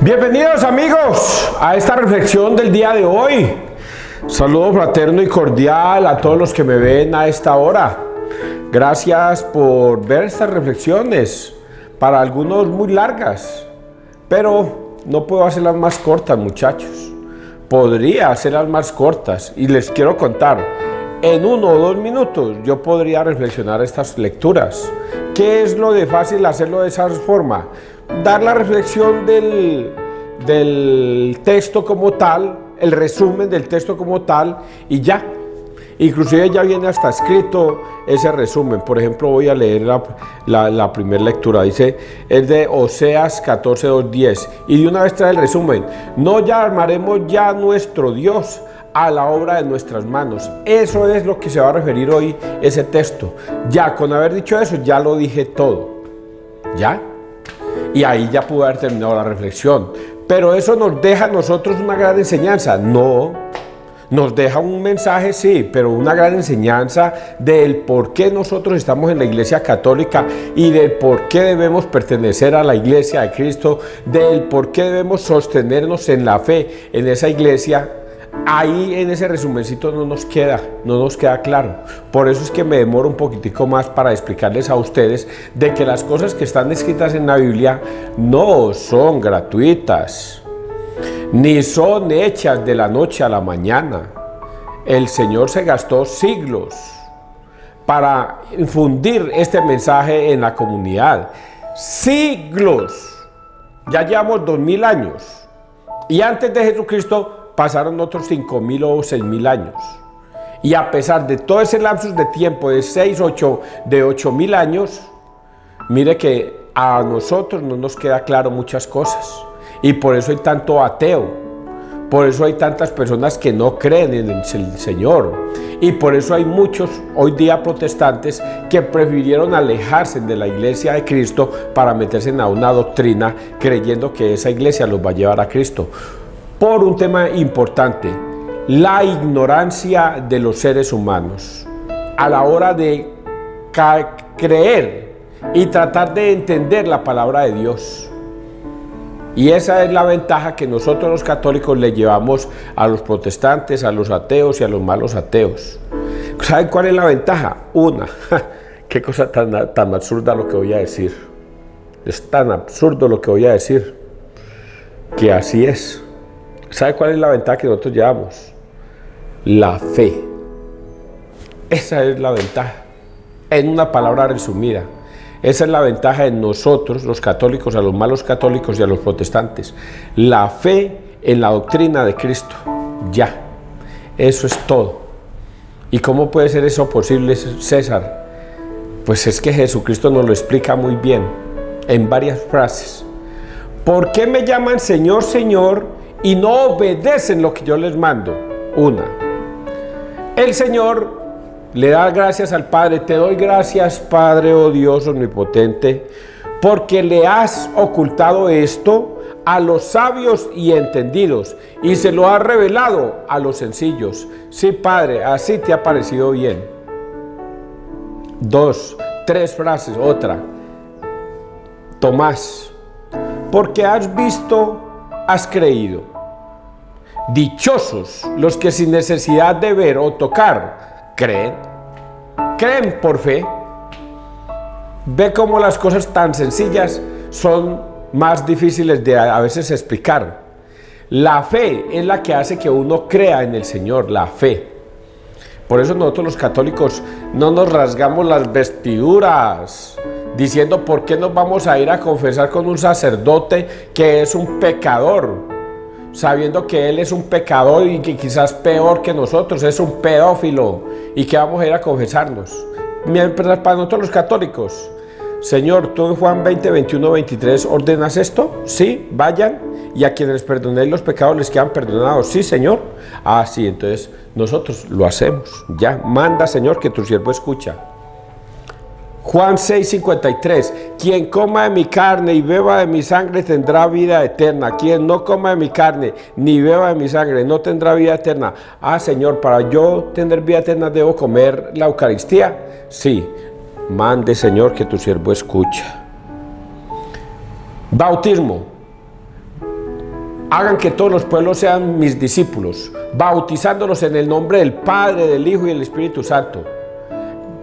Bienvenidos amigos a esta reflexión del día de hoy. Saludo fraterno y cordial a todos los que me ven a esta hora. Gracias por ver estas reflexiones, para algunos muy largas, pero no puedo hacerlas más cortas, muchachos. Podría hacerlas más cortas y les quiero contar, en 1 o 2 minutos yo podría reflexionar estas lecturas. ¿Qué es lo de fácil hacerlo de esa forma? Dar la reflexión del texto como tal, el resumen del texto como tal y ya. Inclusive ya viene hasta escrito ese resumen. Por ejemplo, voy a leer la primera lectura. Dice, es de Oseas 14, 2, 10. Y de una vez trae el resumen. No llamaremos ya nuestro Dios a la obra de nuestras manos. Eso es lo que se va a referir hoy ese texto. Ya, con haber dicho eso, ya lo dije todo. ¿Ya? Y ahí ya pude haber terminado la reflexión. Pero eso nos deja a nosotros una gran enseñanza. No, nos deja un mensaje, sí, pero una gran enseñanza del por qué nosotros estamos en la Iglesia Católica y del por qué debemos pertenecer a la Iglesia de Cristo, del por qué debemos sostenernos en la fe en esa Iglesia. Ahí en ese resumencito no nos queda claro. Por eso es que me demoro un poquitico más para explicarles a ustedes de que las cosas que están escritas en la Biblia no son gratuitas, ni son hechas de la noche a la mañana. El Señor se gastó siglos para infundir este mensaje en la comunidad. Siglos. Ya llevamos 2000 años. Y antes de Jesucristo pasaron otros 5000 o 6000 años. Y a pesar de todo ese lapsus de tiempo de 8000 años, mire que a nosotros no nos queda claro muchas cosas. Y por eso hay tanto ateo. Por eso hay tantas personas que no creen en el Señor. Y por eso hay muchos hoy día protestantes que prefirieron alejarse de la Iglesia de Cristo para meterse en una doctrina creyendo que esa iglesia los va a llevar a Cristo. Por un tema importante, la ignorancia de los seres humanos a la hora de creer y tratar de entender la palabra de Dios. Y esa es la ventaja que nosotros los católicos le llevamos a los protestantes, a los ateos y a los malos ateos. ¿Saben cuál es la ventaja? Una, qué cosa tan absurda lo que voy a decir. Es tan absurdo lo que voy a decir, que así es. ¿Sabe cuál es la ventaja que nosotros llevamos? La fe. Esa es la ventaja. En una palabra resumida. Esa es la ventaja de nosotros, los católicos, a los malos católicos y a los protestantes. La fe en la doctrina de Cristo. Ya. Eso es todo. ¿Y cómo puede ser eso posible, César? Pues es que Jesucristo nos lo explica muy bien, en varias frases. ¿Por qué me llaman Señor, Señor, y no obedecen lo que yo les mando? Una, el Señor le da gracias al Padre. Te doy gracias, Padre, oh Dios omnipotente, porque le has ocultado esto a los sabios y entendidos y se lo has revelado a los sencillos. Sí, Padre, así te ha parecido bien. 2, 3 frases. Otra, Tomás, porque has visto, has creído. Dichosos los que sin necesidad de ver o tocar creen por fe. Ve cómo las cosas tan sencillas son más difíciles de a veces explicar. La fe es la que hace que uno crea en el Señor, la fe. Por eso nosotros los católicos no nos rasgamos las vestiduras diciendo por qué nos vamos a ir a confesar con un sacerdote que es un pecador, sabiendo que él es un pecador y que quizás peor que nosotros, es un pedófilo, y que vamos a ir a confesarnos. Mientras para nosotros los católicos, Señor, tú en Juan 20, 21, 23 ordenas esto, sí, vayan, y a quienes les perdonéis los pecados les quedan perdonados, sí, Señor. Ah, sí, entonces nosotros lo hacemos, ya, manda, Señor, que tu siervo escucha. Juan 6:53, quien coma de mi carne y beba de mi sangre tendrá vida eterna. Quien no coma de mi carne ni beba de mi sangre no tendrá vida eterna. Ah, Señor, para yo tener vida eterna debo comer la Eucaristía. Sí, mande, Señor, que tu siervo escucha. Bautismo. Hagan que todos los pueblos sean mis discípulos, bautizándolos en el nombre del Padre, del Hijo y del Espíritu Santo.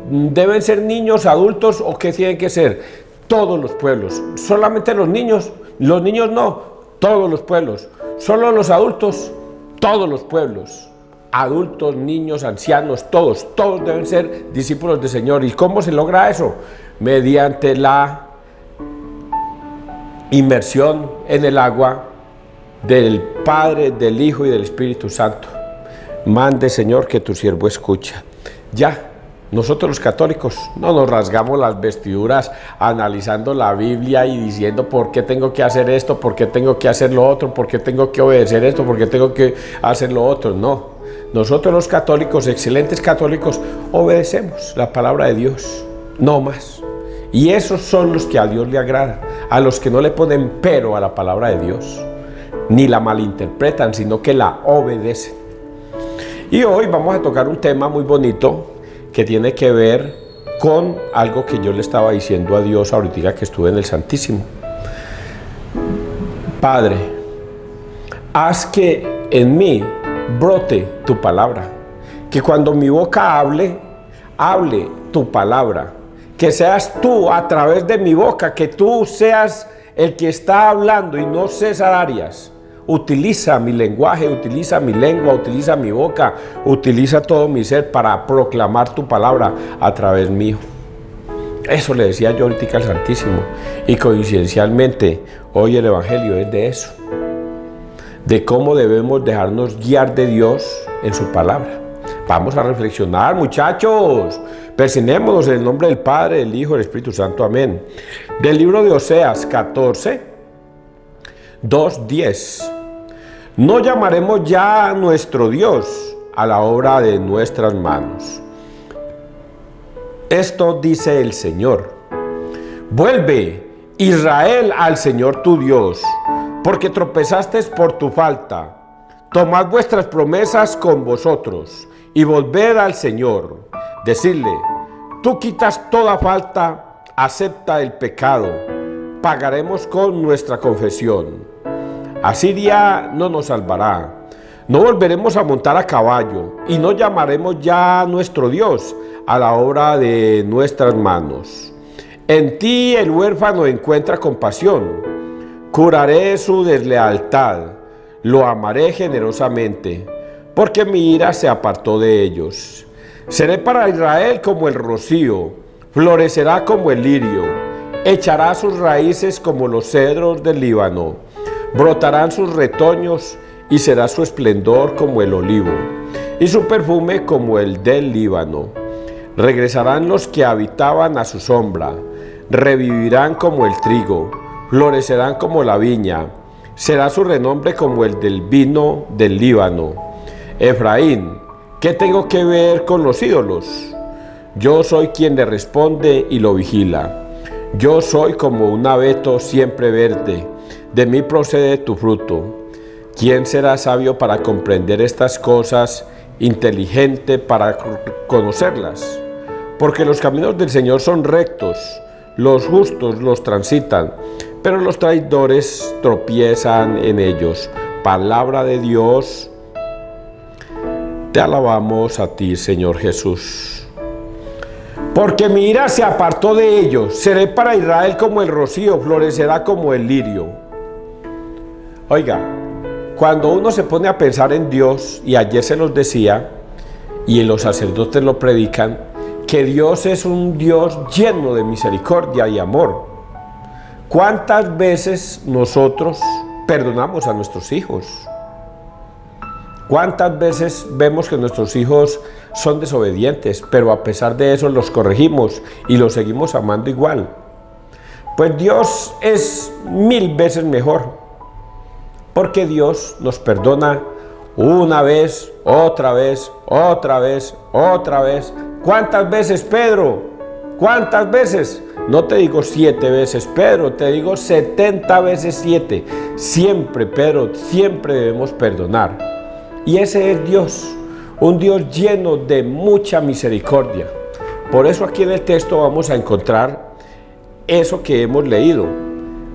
¿Deben ser niños, adultos o qué tienen que ser? Todos los pueblos. ¿Solamente los niños? Los niños no, todos los pueblos. ¿Solo los adultos? Todos los pueblos. Adultos, niños, ancianos, todos deben ser discípulos del Señor. ¿Y cómo se logra eso? Mediante la inmersión en el agua del Padre, del Hijo y del Espíritu Santo. Mande, Señor, que tu siervo escucha. Ya, nosotros los católicos no nos rasgamos las vestiduras analizando la Biblia y diciendo por qué tengo que hacer esto, por qué tengo que hacer lo otro, por qué tengo que obedecer esto, por qué tengo que hacer lo otro. No, nosotros los católicos, excelentes católicos, obedecemos la palabra de Dios, no más. Y esos son los que a Dios le agrada, a los que no le ponen pero a la palabra de Dios, ni la malinterpretan, sino que la obedecen. Y hoy vamos a tocar un tema muy bonito que tiene que ver con algo que yo le estaba diciendo a Dios ahorita que estuve en el Santísimo. Padre, haz que en mí brote tu palabra, que cuando mi boca hable tu palabra, que seas tú a través de mi boca, que tú seas el que está hablando y no César Arias. Utiliza mi lenguaje, utiliza mi lengua, utiliza mi boca, utiliza todo mi ser para proclamar tu palabra a través mío. Eso le decía yo ahorita al Santísimo. Y coincidencialmente, hoy el Evangelio es de eso. De cómo debemos dejarnos guiar de Dios en su palabra. Vamos a reflexionar, muchachos. Persignémonos en el nombre del Padre, del Hijo y del Espíritu Santo. Amén. Del libro de Oseas 14, 2:10. No llamaremos ya a nuestro Dios a la obra de nuestras manos. Esto dice el Señor. Vuelve, Israel, al Señor tu Dios, porque tropezaste por tu falta. Tomad vuestras promesas con vosotros y volved al Señor. Decidle, tú quitas toda falta, acepta el pecado, pagaremos con nuestra confesión. Asiria no nos salvará, no volveremos a montar a caballo y no llamaremos ya a nuestro Dios a la obra de nuestras manos. En ti el huérfano encuentra compasión, curaré su deslealtad, lo amaré generosamente, porque mi ira se apartó de ellos. Seré para Israel como el rocío, florecerá como el lirio, echará sus raíces como los cedros del Líbano. Brotarán sus retoños y será su esplendor como el olivo y su perfume como el del Líbano. Regresarán los que habitaban a su sombra, revivirán como el trigo, florecerán como la viña, será su renombre como el del vino del Líbano. Efraín, ¿qué tengo que ver con los ídolos? Yo soy quien le responde y lo vigila. Yo soy como un abeto siempre verde. De mí procede tu fruto. ¿Quién será sabio para comprender estas cosas, inteligente para conocerlas? Porque los caminos del Señor son rectos, los justos los transitan, pero los traidores tropiezan en ellos. Palabra de Dios, te alabamos a ti, Señor Jesús. Porque mi ira se apartó de ellos, seré para Israel como el rocío, florecerá como el lirio. Oiga, cuando uno se pone a pensar en Dios, y ayer se los decía, y los sacerdotes lo predican, que Dios es un Dios lleno de misericordia y amor. ¿Cuántas veces nosotros perdonamos a nuestros hijos? ¿Cuántas veces vemos que nuestros hijos son desobedientes, pero a pesar de eso los corregimos y los seguimos amando igual? Pues Dios es 1000 veces mejor. Porque Dios nos perdona una vez, otra vez, otra vez, otra vez. ¿Cuántas veces, Pedro? ¿Cuántas veces? No te digo 7 veces, Pedro, te digo 70 veces 7. Siempre, Pedro, siempre debemos perdonar. Y ese es Dios, un Dios lleno de mucha misericordia. Por eso aquí en el texto vamos a encontrar eso que hemos leído.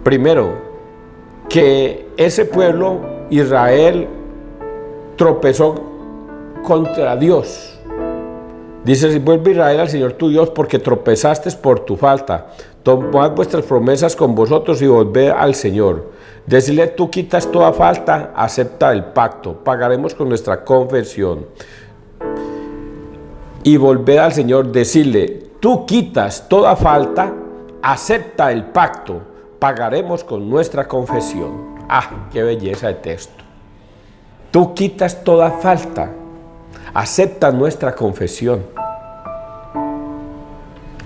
Primero, que ese pueblo Israel tropezó contra Dios. Dice, si vuelve Israel al Señor tu Dios, porque tropezaste por tu falta. Tomad vuestras promesas con vosotros y volved al Señor. Decirle, tú quitas toda falta, acepta el pacto, pagaremos con nuestra confesión. Y volved al Señor, decirle, tú quitas toda falta, acepta el pacto, pagaremos con nuestra confesión. ¡Ah, qué belleza de texto! Tú quitas toda falta, acepta nuestra confesión.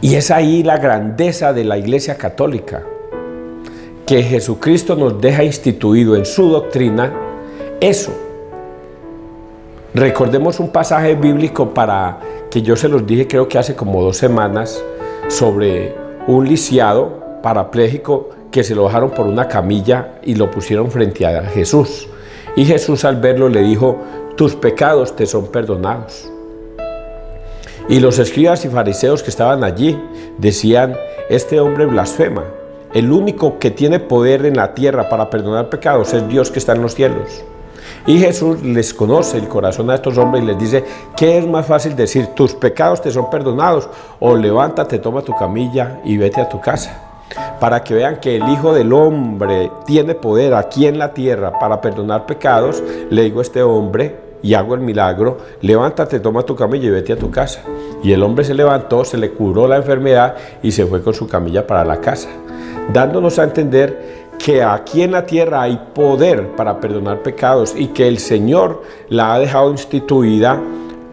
Y es ahí la grandeza de la Iglesia Católica, que Jesucristo nos deja instituido en su doctrina eso. Recordemos un pasaje bíblico para que yo se los dije creo que hace como 2 semanas, sobre un lisiado parapléjico que se lo bajaron por una camilla y lo pusieron frente a Jesús. Y Jesús, al verlo, le dijo, tus pecados te son perdonados. Y los escribas y fariseos que estaban allí decían, este hombre blasfema. El único que tiene poder en la tierra para perdonar pecados es Dios que está en los cielos. Y Jesús les conoce el corazón a estos hombres y les dice, ¿qué es más fácil decir? ¿Tus pecados te son perdonados? O levántate, toma tu camilla y vete a tu casa. Para que vean que el Hijo del Hombre tiene poder aquí en la tierra para perdonar pecados, le digo a este hombre, y hago el milagro, levántate, toma tu camilla y vete a tu casa. Y el hombre se levantó, se le curó la enfermedad y se fue con su camilla para la casa, dándonos a entender que aquí en la tierra hay poder para perdonar pecados y que el Señor la ha dejado instituida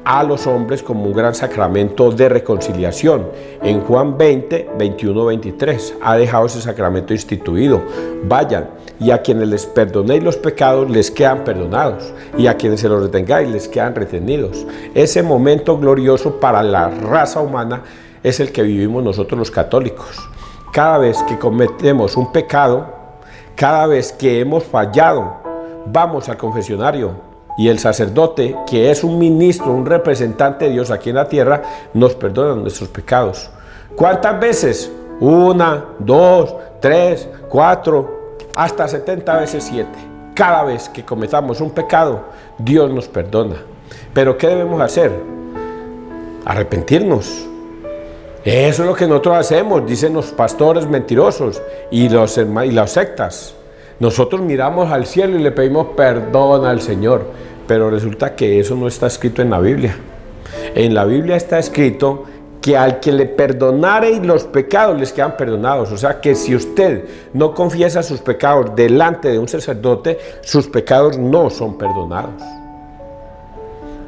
a los hombres como un gran sacramento de reconciliación. En Juan 20, 21, 23 ha dejado ese sacramento instituido. Vayan, y a quienes les perdonéis los pecados les quedan perdonados, y a quienes se los retengáis les quedan retenidos. Ese momento glorioso para la raza humana es el que vivimos nosotros los católicos. Cada vez que cometemos un pecado, cada vez que hemos fallado, vamos al confesionario y el sacerdote, que es un ministro, un representante de Dios aquí en la tierra, nos perdona nuestros pecados. ¿Cuántas veces? 1, 2, 3, 4, hasta 70 veces 7. Cada vez que cometamos un pecado, Dios nos perdona. ¿Pero qué debemos hacer? Arrepentirnos. Eso es lo que nosotros hacemos, dicen los pastores mentirosos y las sectas. Nosotros miramos al cielo y le pedimos perdón al Señor, pero resulta que eso no está escrito en la Biblia. En la Biblia está escrito que al que le perdonareis los pecados les quedan perdonados. O sea que si usted no confiesa sus pecados delante de un sacerdote, sus pecados no son perdonados.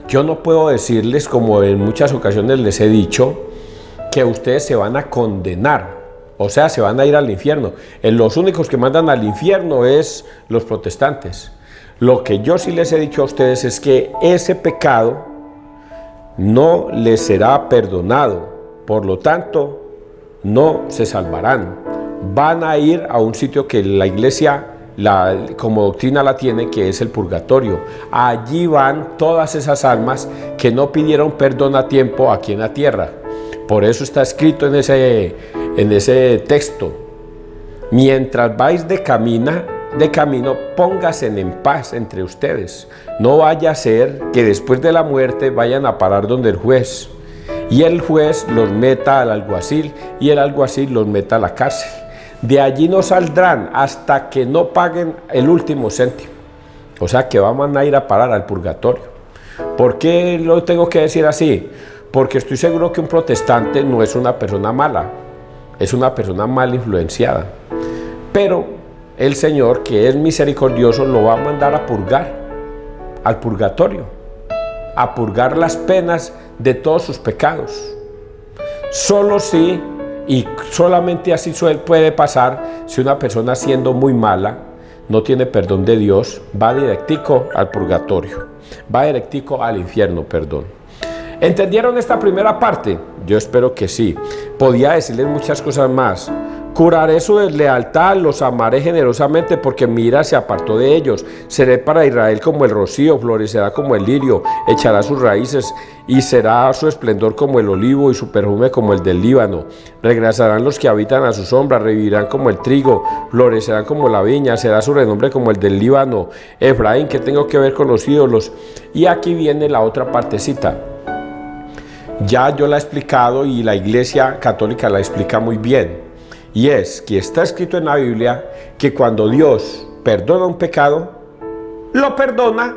Yo no puedo decirles, como en muchas ocasiones les he dicho, que ustedes se van a condenar. O sea, se van a ir al infierno. Los únicos que mandan al infierno es los protestantes. Lo que yo sí les he dicho a ustedes es que ese pecado no les será perdonado. Por lo tanto, no se salvarán. Van a ir a un sitio que la iglesia, como doctrina la tiene, que es el purgatorio. Allí van todas esas almas que no pidieron perdón a tiempo aquí en la tierra. Por eso está escrito en ese texto, mientras vais de camino, pónganse en paz entre ustedes. No vaya a ser que después de la muerte vayan a parar donde el juez, y el juez los meta al alguacil, y el alguacil los meta a la cárcel. De allí no saldrán hasta que no paguen el último céntimo. O sea que van a ir a parar al purgatorio. ¿Por qué lo tengo que decir así? Porque estoy seguro que un protestante no es una persona mala, es una persona mal influenciada. Pero el Señor, que es misericordioso, lo va a mandar a purgar, al purgatorio, a purgar las penas de todos sus pecados. Solo si, y solamente así puede pasar, si una persona siendo muy mala, no tiene perdón de Dios, va directico al purgatorio, va directico al infierno, perdón. ¿Entendieron esta primera parte? Yo espero que sí. Podía decirles muchas cosas más, Curaré su deslealtad, los amaré generosamente porque mi ira se apartó de ellos. Seré para Israel como el rocío, florecerá como el lirio, echará sus raíces y será su esplendor como el olivo y su perfume como el del Líbano. Regresarán los que habitan a su sombra, revivirán como el trigo, florecerán como la viña, será su renombre como el del Líbano. Efraín, ¿qué tengo que ver con los ídolos? Y aquí viene la otra partecita. Ya yo la he explicado y la Iglesia Católica la explica muy bien. Y es que está escrito en la Biblia que cuando Dios perdona un pecado, lo perdona,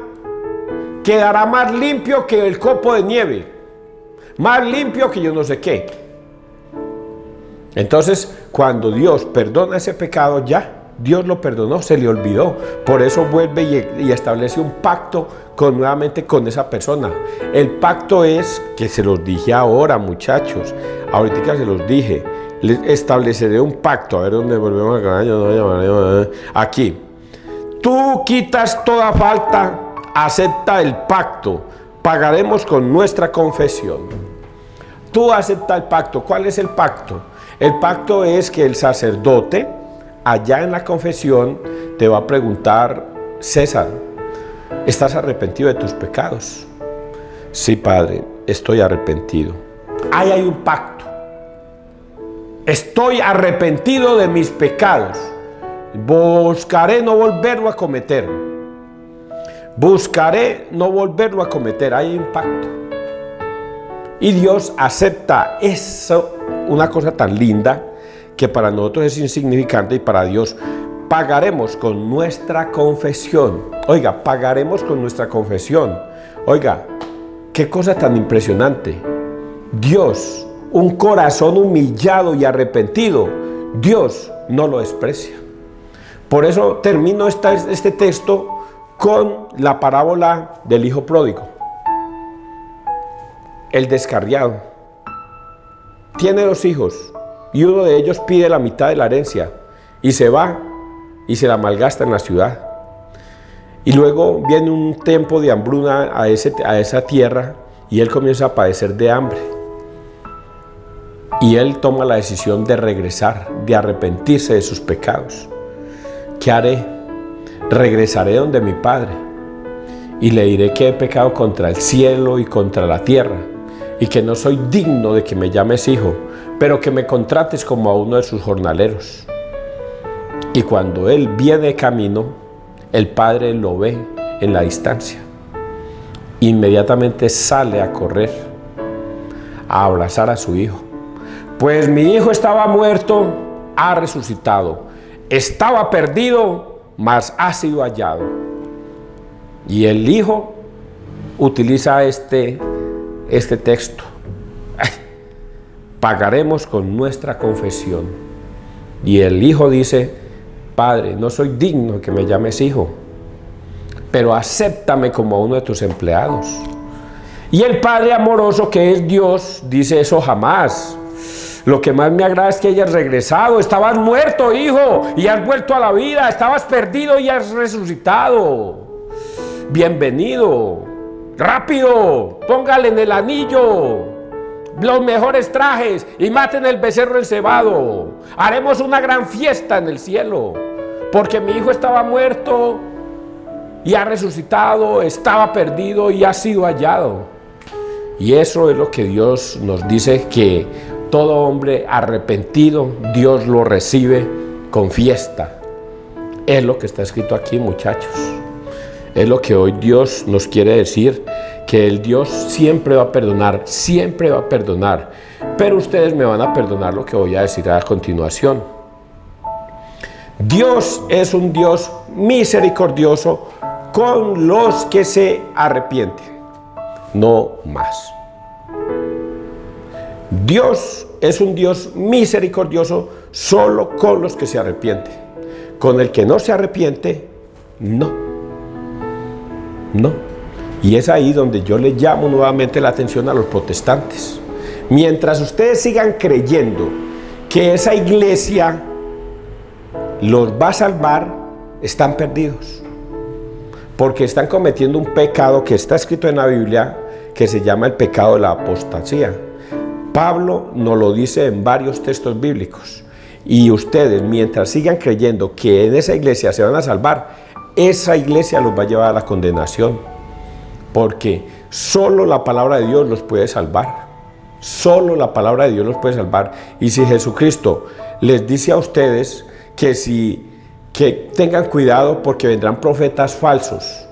quedará más limpio que el copo de nieve, más limpio que yo no sé qué. Entonces, cuando Dios perdona ese pecado, ya Dios lo perdonó, se le olvidó. Por eso vuelve y establece un pacto nuevamente con esa persona. El pacto es, que se los dije ahora, muchachos, ahorita se los dije, les estableceré un pacto. A ver dónde volvemos a aquí. Tú quitas toda falta, acepta el pacto, pagaremos con nuestra confesión. Tú acepta el pacto. ¿Cuál es el pacto? El pacto es que el sacerdote allá en la confesión te va a preguntar: César, ¿estás arrepentido de tus pecados? Sí, Padre, estoy arrepentido. Ahí hay un pacto. Estoy arrepentido de mis pecados. Buscaré no volverlo a cometer. Buscaré no volverlo a cometer. Hay un pacto. Y Dios acepta eso, una cosa tan linda que para nosotros es insignificante y para Dios. Pagaremos con nuestra confesión. Oiga, pagaremos con nuestra confesión. Oiga, qué cosa tan impresionante. Dios, un corazón humillado y arrepentido, Dios no lo desprecia. Por eso termino este texto con la parábola del hijo pródigo. El descarriado tiene 2 hijos y uno de ellos pide la mitad de la herencia y se va y se la malgasta en la ciudad. Y luego viene un tiempo de hambruna a esa tierra y él comienza a padecer de hambre. Y él toma la decisión de regresar, de arrepentirse de sus pecados. ¿Qué haré? Regresaré donde mi padre y le diré que he pecado contra el cielo y contra la tierra y que no soy digno de que me llames hijo, pero que me contrates como a uno de sus jornaleros. Y cuando él viene camino, el padre lo ve en la distancia. Inmediatamente sale a correr, a abrazar a su hijo. Pues mi hijo estaba muerto, ha resucitado. Estaba perdido, mas ha sido hallado. Y el hijo utiliza este texto. Pagaremos con nuestra confesión. Y el hijo dice: Padre, no soy digno de que me llames hijo, pero acéptame como uno de tus empleados. Y el Padre amoroso, que es Dios, dice: eso jamás. Lo que más me agrada es que hayas regresado. Estabas muerto, hijo, y has vuelto a la vida. Estabas perdido y has resucitado. Bienvenido. Rápido, póngale en el anillo los mejores trajes y maten el becerro encebado. Haremos una gran fiesta en el cielo, porque mi hijo estaba muerto y ha resucitado, estaba perdido y ha sido hallado. Y eso es lo que Dios nos dice, que todo hombre arrepentido, Dios lo recibe con fiesta. Es lo que está escrito aquí, muchachos. Es lo que hoy Dios nos quiere decir, que el Dios siempre va a perdonar, siempre va a perdonar. Pero ustedes me van a perdonar lo que voy a decir a continuación. Dios es un Dios misericordioso con los que se arrepienten, no más. Dios es un Dios misericordioso solo con los que se arrepienten. Con el que no se arrepiente, no. No. Y es ahí donde yo le llamo nuevamente la atención a los protestantes. Mientras ustedes sigan creyendo que esa iglesia los va a salvar, están perdidos. Porque están cometiendo un pecado que está escrito en la Biblia, que se llama el pecado de la apostasía. Pablo nos lo dice en varios textos bíblicos. Y ustedes, mientras sigan creyendo que en esa iglesia se van a salvar, esa iglesia los va a llevar a la condenación. Porque solo la palabra de Dios los puede salvar. Solo la palabra de Dios los puede salvar. Y si Jesucristo les dice a ustedes que tengan cuidado porque vendrán profetas falsos,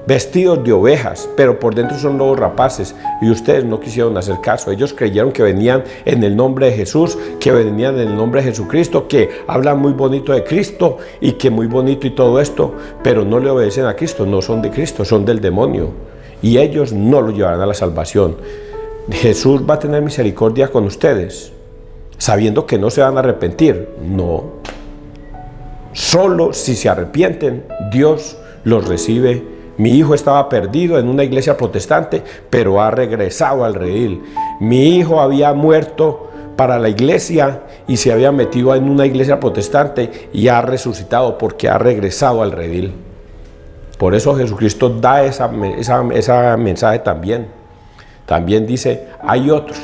vestidos de ovejas, pero por dentro son lobos rapaces, y ustedes no quisieron hacer caso. Ellos creyeron que venían en el nombre de Jesús, que venían en el nombre de Jesucristo, que hablan muy bonito de Cristo y que muy bonito y todo esto, pero no le obedecen a Cristo, no son de Cristo, son del demonio, y ellos no lo llevarán a la salvación. Jesús va a tener misericordia con ustedes, sabiendo que no se van a arrepentir. No, solo si se arrepienten, Dios los recibe. Mi hijo estaba perdido en una iglesia protestante, pero ha regresado al redil. Mi hijo había muerto para la iglesia y se había metido en una iglesia protestante y ha resucitado porque ha regresado al redil. Por eso Jesucristo da esa mensaje también. También dice, hay otros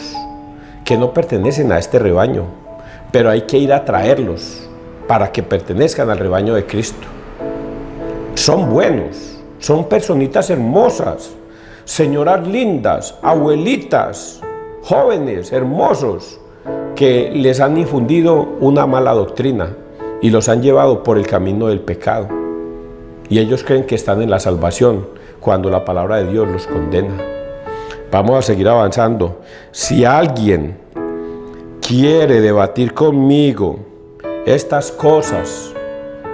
que no pertenecen a este rebaño, pero hay que ir a traerlos para que pertenezcan al rebaño de Cristo. Son buenos. Son personitas hermosas, señoras lindas, abuelitas, jóvenes, hermosos, que les han infundido una mala doctrina y los han llevado por el camino del pecado. Y ellos creen que están en la salvación cuando la palabra de Dios los condena. Vamos a seguir avanzando. Si alguien quiere debatir conmigo estas cosas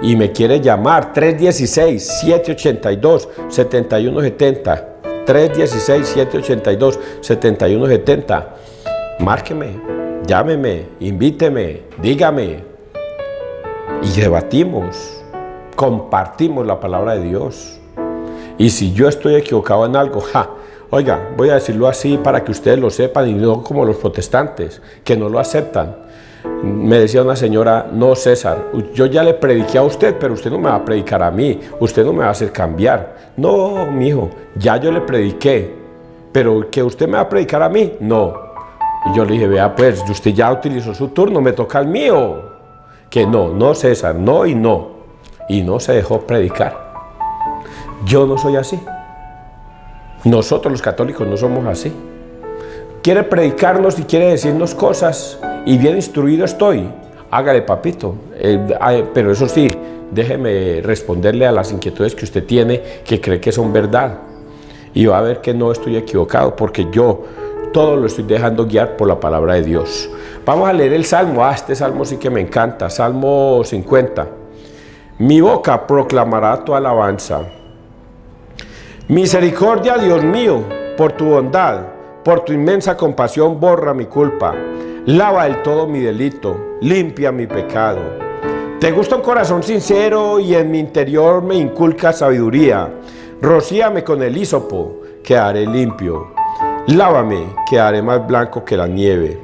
y me quiere llamar, 316-782-7170, 316-782-7170, márqueme, llámeme, invíteme, dígame, y debatimos, compartimos la palabra de Dios. Y si yo estoy equivocado en algo, oiga, voy a decirlo así para que ustedes lo sepan, y no como los protestantes, que no lo aceptan. Me decía una señora, no, César, yo ya le prediqué a usted, pero usted no me va a predicar a mí, usted no me va a hacer cambiar. No, mijo, ya yo le prediqué, pero que usted me va a predicar a mí, no. Y yo le dije, vea pues, usted ya utilizó su turno, me toca el mío. Que no, César, no y no. Y no se dejó predicar. Yo no soy así. Nosotros los católicos no somos así. Quiere predicarnos y quiere decirnos cosas, y bien instruido estoy, hágale, papito, pero eso sí, déjeme responderle a las inquietudes que usted tiene, que cree que son verdad, y va a ver que no estoy equivocado, porque yo todo lo estoy dejando guiar por la palabra de Dios. Vamos a leer el Salmo. Este Salmo sí que me encanta, Salmo 50. Mi boca proclamará tu alabanza. Misericordia, Dios mío, por tu bondad, por tu inmensa compasión borra mi culpa. Lava del todo mi delito, limpia mi pecado. Te gusta un corazón sincero y en mi interior me inculca sabiduría. Rocíame con el hísopo, quedaré limpio. Lávame, quedaré más blanco que la nieve.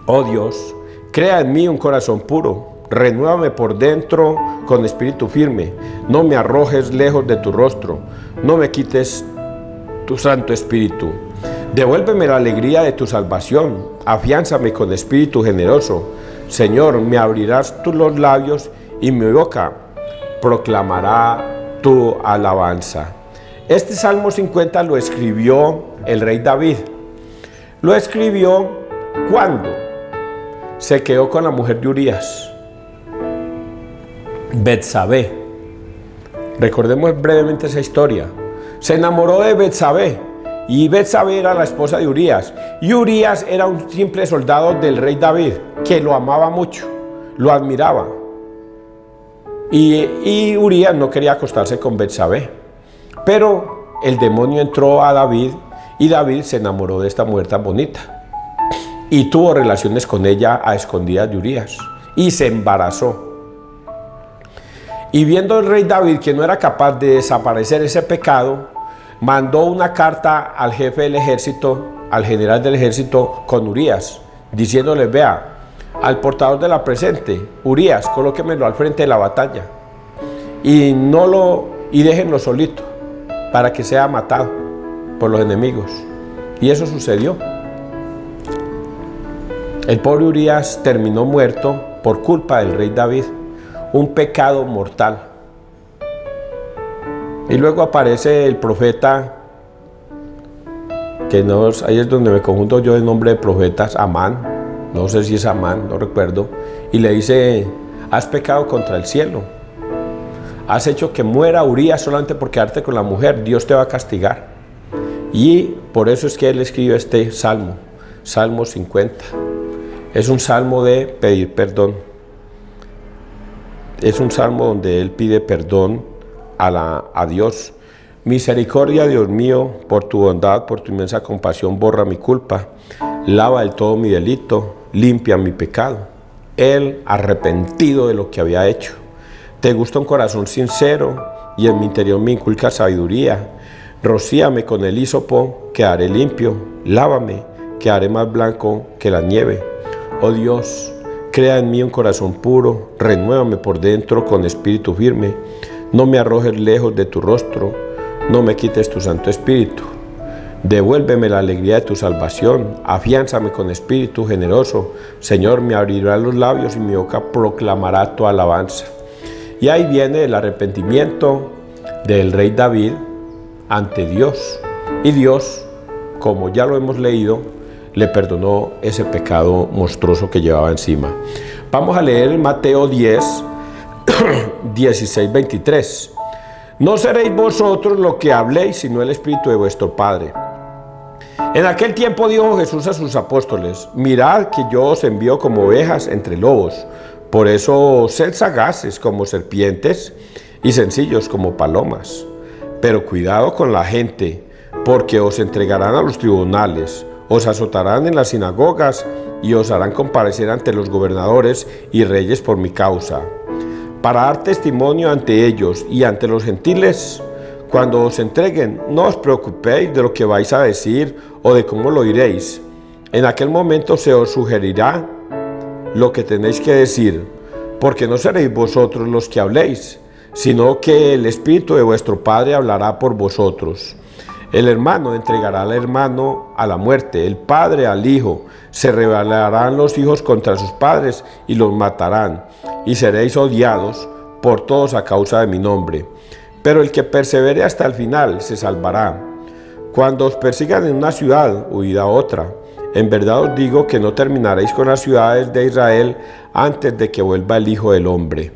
Oh Dios, crea en mí un corazón puro. Renuévame por dentro con espíritu firme. No me arrojes lejos de tu rostro. No me quites tu Santo Espíritu. Devuélveme la alegría de tu salvación, afiánzame con espíritu generoso. Señor, me abrirás tú los labios y mi boca proclamará tu alabanza. Este Salmo 50 lo escribió el rey David. Lo escribió cuando se quedó con la mujer de Urías, Betsabé. Recordemos brevemente esa historia. Se enamoró de Betsabé. Y Betsabé era la esposa de Urías. Y Urías era un simple soldado del rey David, que lo amaba mucho, lo admiraba. Y Urías no quería acostarse con Betsabé. Pero el demonio entró a David y David se enamoró de esta mujer tan bonita. Y tuvo relaciones con ella a escondidas de Urías. Y se embarazó. Y viendo el rey David que no era capaz de desaparecer ese pecado, mandó una carta al jefe del ejército, al general del ejército, con Urías, diciéndole, vea, al portador de la presente, Urías, colóquemelo al frente de la batalla y déjenlo solito para que sea matado por los enemigos. Y eso sucedió. El pobre Urías terminó muerto por culpa del rey David, un pecado mortal. Y luego aparece el profeta, que no, ahí es donde me confundo yo el nombre de profetas, Amán, no sé si es Amán, no recuerdo, y le dice: has pecado contra el cielo, has hecho que muera Urías solamente por quedarte con la mujer, Dios te va a castigar. Y por eso es que él escribe este salmo, Salmo 50. Es un salmo de pedir perdón. Es un salmo donde él pide perdón a Dios. Misericordia, Dios mío, por tu bondad, por tu inmensa compasión, borra mi culpa, lava del todo mi delito, limpia mi pecado. Él, arrepentido de lo que había hecho. Te gusta un corazón sincero y en mi interior me inculca sabiduría. Rocíame con el hísopo, quedaré limpio. Lávame, quedaré más blanco que la nieve. Oh Dios, crea en mí un corazón puro, renuévame por dentro con espíritu firme. No me arrojes lejos de tu rostro, no me quites tu Santo Espíritu. Devuélveme la alegría de tu salvación, afiánzame con espíritu generoso. Señor, me abrirá los labios y mi boca proclamará tu alabanza. Y ahí viene el arrepentimiento del rey David ante Dios. Y Dios, como ya lo hemos leído, le perdonó ese pecado monstruoso que llevaba encima. Vamos a leer en Mateo 10, 16, 23. No seréis vosotros lo que habléis, sino el Espíritu de vuestro Padre. En aquel tiempo dijo Jesús a sus apóstoles: mirad que yo os envío como ovejas entre lobos. Por eso sed sagaces como serpientes y sencillos como palomas. Pero cuidado con la gente, porque os entregarán a los tribunales, os azotarán en las sinagogas y os harán comparecer ante los gobernadores y reyes por mi causa, para dar testimonio ante ellos y ante los gentiles. Cuando os entreguen, no os preocupéis de lo que vais a decir o de cómo lo diréis. En aquel momento se os sugerirá lo que tenéis que decir, porque no seréis vosotros los que habléis, sino que el Espíritu de vuestro Padre hablará por vosotros. El hermano entregará al hermano a la muerte, el padre al hijo. Se rebelarán los hijos contra sus padres y los matarán, y seréis odiados por todos a causa de mi nombre. Pero el que persevere hasta el final se salvará. Cuando os persigan en una ciudad, huid a otra. En verdad os digo que no terminaréis con las ciudades de Israel antes de que vuelva el Hijo del Hombre.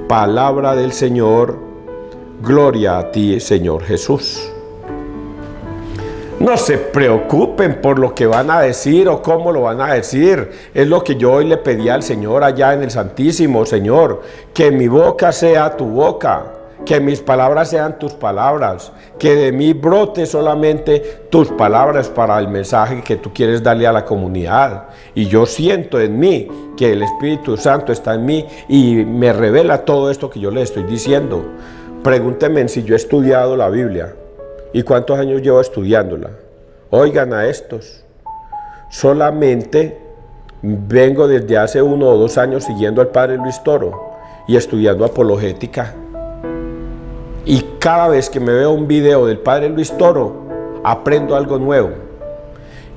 Palabra del Señor. Gloria a ti, Señor Jesús. No se preocupen por lo que van a decir o cómo lo van a decir. Es lo que yo hoy le pedí al Señor allá en el Santísimo. Señor, que mi boca sea tu boca, que mis palabras sean tus palabras, que de mí brote solamente tus palabras para el mensaje que tú quieres darle a la comunidad. Y yo siento en mí que el Espíritu Santo está en mí y me revela todo esto que yo le estoy diciendo. Pregúntenme si yo he estudiado la Biblia. ¿Y cuántos años llevo estudiándola? Oigan a estos. Solamente vengo desde hace 1 o 2 años siguiendo al Padre Luis Toro y estudiando apologética. Y cada vez que me veo un video del Padre Luis Toro, aprendo algo nuevo.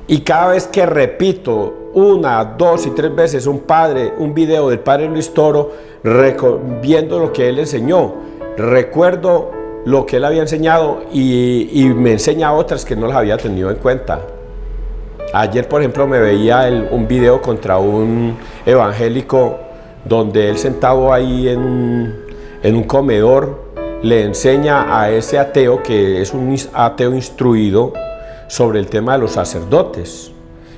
Y cada vez que repito 1, 2 y 3 veces un video del Padre Luis Toro, viendo lo que él enseñó, recuerdo lo que él había enseñado y me enseña otras que no las había tenido en cuenta. Ayer, por ejemplo, me veía un video contra un evangélico donde él sentado ahí en un comedor le enseña a ese ateo, que es un ateo instruido, sobre el tema de los sacerdotes.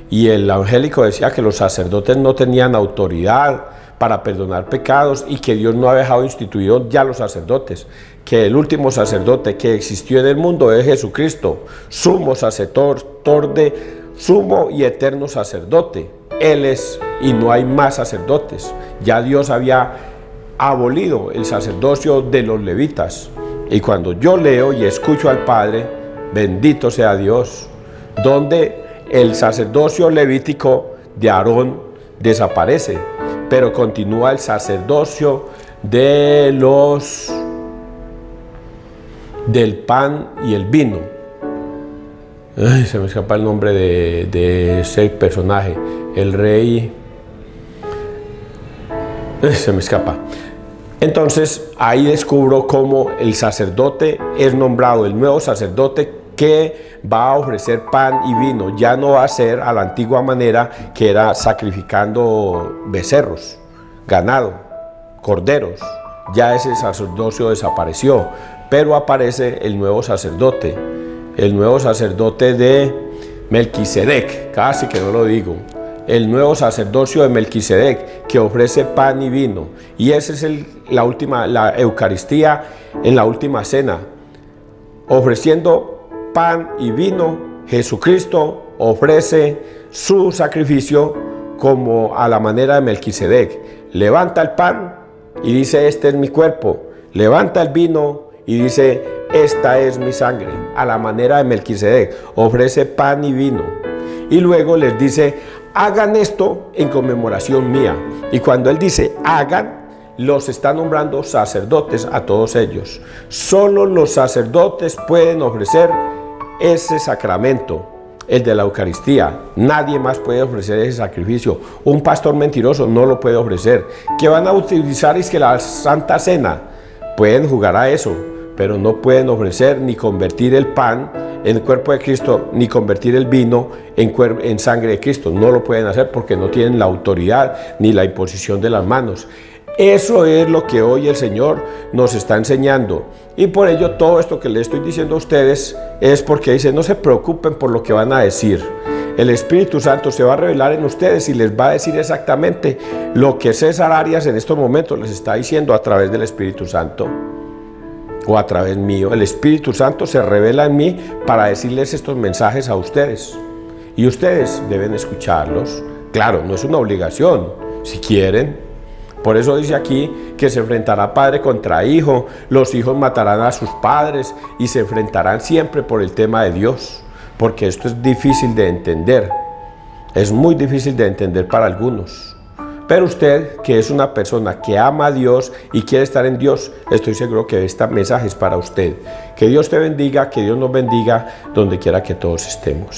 Y el evangélico decía que los sacerdotes no tenían autoridad para perdonar pecados y que Dios no ha dejado instituido ya los sacerdotes, que el último sacerdote que existió en el mundo es Jesucristo, sumo y eterno sacerdote. Él es, y no hay más sacerdotes. Ya Dios había abolido el sacerdocio de los levitas. Y cuando yo leo y escucho al Padre, bendito sea Dios, donde el sacerdocio levítico de Aarón desaparece, pero continúa el sacerdocio del pan y el vino. Ay, se me escapa el nombre de ese personaje, el rey Se me escapa. Entonces ahí descubro cómo el sacerdote es nombrado el nuevo sacerdote que va a ofrecer pan y vino. Ya no va a ser a la antigua manera, que era sacrificando becerros, ganado, corderos. Ya ese sacerdocio desapareció, pero aparece el nuevo sacerdote de Melquisedec, casi que no lo digo. El nuevo sacerdocio de Melquisedec, que ofrece pan y vino. Y esa es la Eucaristía en la última cena. Ofreciendo pan y vino, Jesucristo ofrece su sacrificio como a la manera de Melquisedec. Levanta el pan y dice, este es mi cuerpo. Levanta el vino y dice, esta es mi sangre. A la manera de Melquisedec, ofrece pan y vino. Y luego les dice, hagan esto en conmemoración mía. Y cuando él dice hagan, los está nombrando sacerdotes a todos ellos. Solo los sacerdotes pueden ofrecer ese sacramento, el de la Eucaristía. Nadie más puede ofrecer ese sacrificio. Un pastor mentiroso no lo puede ofrecer. ¿Qué van a utilizar? Es que la Santa Cena. Pueden jugar a eso, pero no pueden ofrecer ni convertir el pan en el cuerpo de Cristo, ni convertir el vino en sangre de Cristo. No lo pueden hacer porque no tienen la autoridad ni la imposición de las manos. Eso es lo que hoy el Señor nos está enseñando. Y por ello todo esto que le estoy diciendo a ustedes es porque dice, no se preocupen por lo que van a decir. El Espíritu Santo se va a revelar en ustedes y les va a decir exactamente lo que César Arias en estos momentos les está diciendo a través del Espíritu Santo. O a través mío. El Espíritu Santo se revela en mí para decirles estos mensajes a ustedes. Y ustedes deben escucharlos. Claro, no es una obligación, si quieren. Por eso dice aquí que se enfrentará padre contra hijo, los hijos matarán a sus padres y se enfrentarán siempre por el tema de Dios. Porque esto es difícil de entender. Es muy difícil de entender para algunos. Pero usted, que es una persona que ama a Dios y quiere estar en Dios, estoy seguro que este mensaje es para usted. Que Dios te bendiga, que Dios nos bendiga, donde quiera que todos estemos.